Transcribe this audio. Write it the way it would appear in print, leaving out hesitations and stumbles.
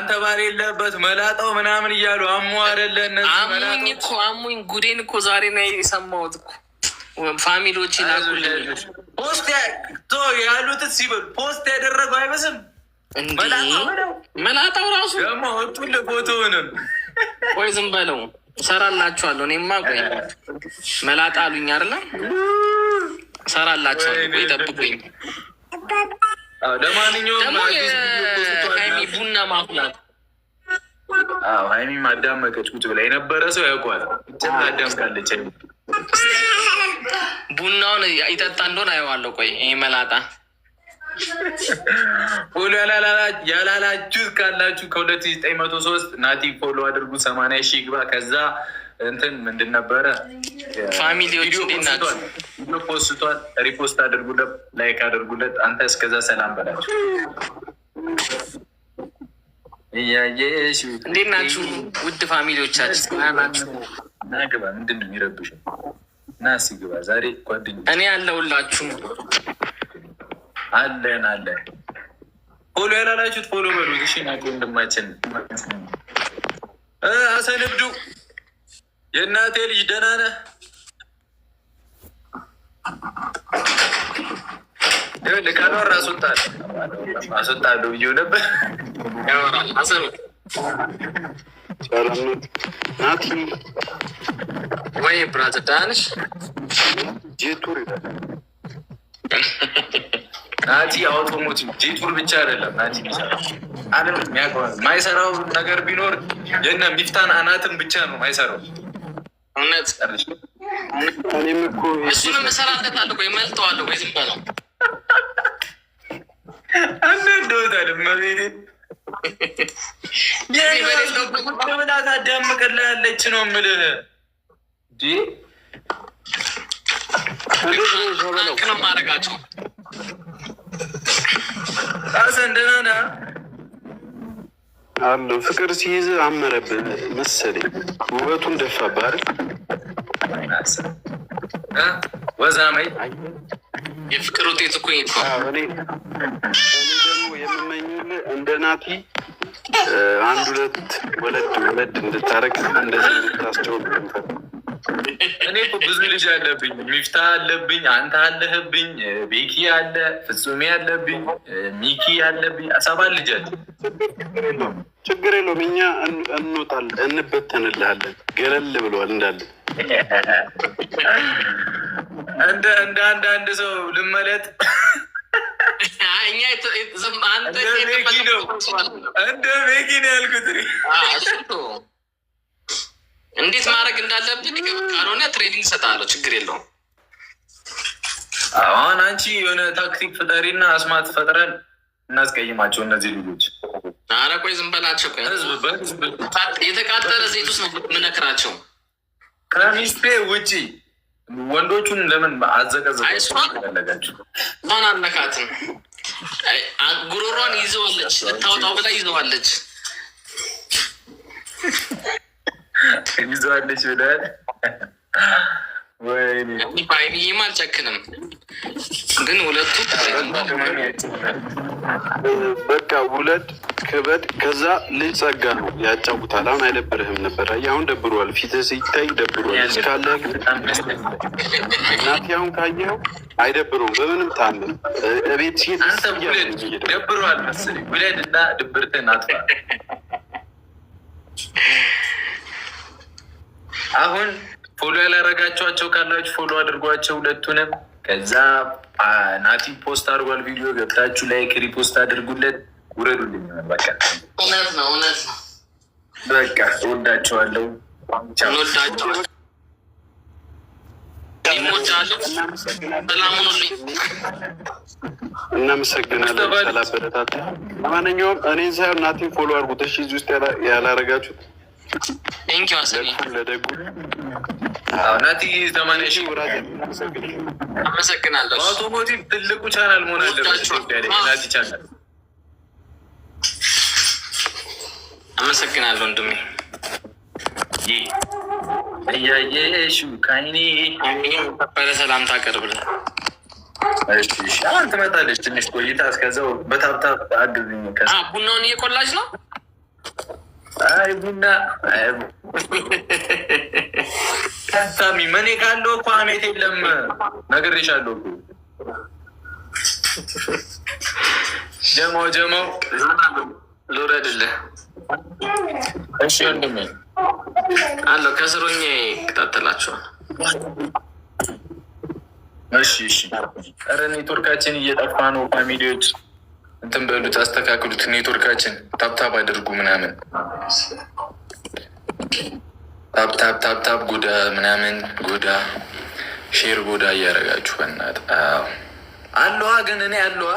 አንተ ባል የለበት መላጣው ምናምን እያሉ አሙ አይደለ? አሙኝ እኮ አሙኝ። ጉዴን እኮ ዛሬ ነው የሰማሁት እኮ ፋሚሊዎች ይላኩልኝ። ፖስት ያሉትን ሲበሉ ፖስት ያደረገው አይመስልም። መላጣው ራሱ ደግሞ ወጡልህ ፎቶውንም። ቆይ ዝም በለው እሰራላችኋለሁ። እኔማ ቆይ መላጣ አሉኝ አይደለ? እሰራላችኋለሁ። ቆይ ጠብቁኝ። ለማንኛውም ደግሞ የሀይሚ ቡና ማፍላት ሀይሚ ማዳመቀች ቁጭ ብላ የነበረ ሰው ያውቋል። አዳምቃለች። ቡናውን ይጠጣ እንደሆነ አየዋለሁ። ቆይ ይሄ መላጣ ፎሎ ያላላችሁት ካላችሁ ከ2903 ናቲ ፎሎ አድርጉ። 80 ሺህ ግባ። ከዛ እንትን ምንድን ነበረ ፋሚሊዎች እንዴት ናቸው? ቪዲዮ ፖስቷል። ሪፖስት አድርጉለት፣ ላይክ አድርጉለት። አንተ እስከዛ ሰላም በላቸው። እያየሽ እንዴት ናችሁ ውድ ፋሚሊዎቻችን? ናችሁ ናግባ። ምንድን ነው የሚረብሽው? ና ሲግባ ዛሬ ጓደኛ እኔ አለሁላችሁ። አለን ፎሎ ያላላችሁት ፎሎ በሉት። እሺ ናቸው ወንድማችን አሰንብዱ። የእናቴ ልጅ ደህና ነህ? ካልወራ አስወጣለሁ ብዬው ነበር። ናቲ ወይ ብራዘር ደህና ነሽ? ጄቱር ናቲ አውቶሞቲቭ ጄቱር ብቻ አይደለም ናቲ ማይሰራው ነገር ቢኖር የነ ሚፍታን አናትን ብቻ ነው ማይሰራው። እውነት እኔም እኮ እሱንም እሰራለታለሁ። ቆይ መልጠዋለሁ። ወይ ዝም በለው አንዶታል መቤቴ ምን አዳምቅላ ያለች ነው የምልህ። ነው ማድረጋቸው ራስህን ደህና ነህ አለው። ፍቅር ሲይዝ አመረብህ መሰለኝ። ውበቱን ደፋብህ አይደል? ወዛመይ የፍቅር ውጤት እኮ እኔ ደግሞ የምመኝልህ እንደ ናቲ አንድ ሁለት ወለድ እንድታረግ እንደዚህ እንድታስጨው። እኔ እኮ ብዙ ልጅ አለብኝ። ሚፍታ አለብኝ፣ አንተ አለህብኝ፣ ቤኪ አለ፣ ፍጹሜ አለብኝ፣ ሚኪ አለብኝ። 7 ልጅ አለ። ችግር የለውም። እኛ እንወጣለን፣ እንበተንልሃለን። ገለል ብለዋል እንዳለ እንደ አንድ ሰው ልመለጥ። እንደ ቤኪ ነው ያልኩት። እንዴት ማድረግ እንዳለብን ካልሆነ ትሬኒንግ እሰጥሃለሁ። ችግር የለውም። አሁን አንቺ የሆነ ታክቲክ ፍጠሪና አስማት ፈጥረን እናስቀይማቸው እነዚህ ልጆች። ኧረ ቆይ ዝም በላቸው። የተቃጠለ ዘይት ውስጥ ነው የምነክራቸው። ከሚስቴ ውጪ ወንዶቹን ለምን አዘቀዘቃችሁ? ሆን አነካትም። ጉሮሯን ይዘዋለች፣ ልታወጣው ብላ ይዘዋለች። ይዘዋለች ብለህ ይህም አልጨክንም፣ ግን ሁለቱ በቃ ውለድ ክበድ። ከዛ ልጅ ጸጋ ነው ያጫውታል። አሁን አይደብርህም ነበር? አሁን ደብሯል። ፊትህ ሲታይ ደብሯል። እስካለ ናቲ አሁን ካየኸው አይደብረውም በምንም ታምር። እቤት ሲሄድ ደብሯል መሰለኝ። ውለድ እና ድብርትህን አጥፋ። አሁን ፎሎ ያላረጋቸዋቸው ካላችሁ ፎሎ አድርጓቸው ሁለቱንም። ከዛ ናቲ ፖስት አድርጓል ቪዲዮ፣ ገብታችሁ ላይክ ሪፖስት አድርጉለት። ውረዱልኝ። በቃ እውነት ነው። በቃ እወዳቸዋለሁ። እናመሰግናለን ስላበረታታ። ለማንኛውም እኔን ሳይሆን ናቲን ፎሎ አድርጉት እሺ። እዚህ ውስጥ ያላረጋችሁት ለደጉ ናቲ 80 ሺህ አመሰግናለሁ። አውቶሞቲቭ ትልቁ ቻናል መሆን አለበት ናቲ ቻናል። አመሰግናለሁ ወንድሜ። እያየሽ ከአይኔ ሰላምታ አቀርብልህ። አሁን ትመጣለች ትንሽ ቆይታ። እስከዛው በታብታብ አግዝኝ። ቡናውን እየቆላች ነው። ቡና ታሚ መኔ ካለው እኮ አሜት የለም ነግሬሻለሁ እኮ ጀማው ልውረድልህ። እሺ ወንድሜ አለው ከስሮኛ ይከታተላቸዋል። እሺ ኧረ ኔትወርካችን እየጠፋ ነው። ፋሚሊዎች እንትን በሉት አስተካክሉት። ኔትወርካችን ታብታብ አድርጉ ምናምን ታብታብ ጎዳ ምናምን ጎዳ ሼር ጎዳ እያደረጋችሁ በእናትህ አለዋ ግን እኔ አለዋ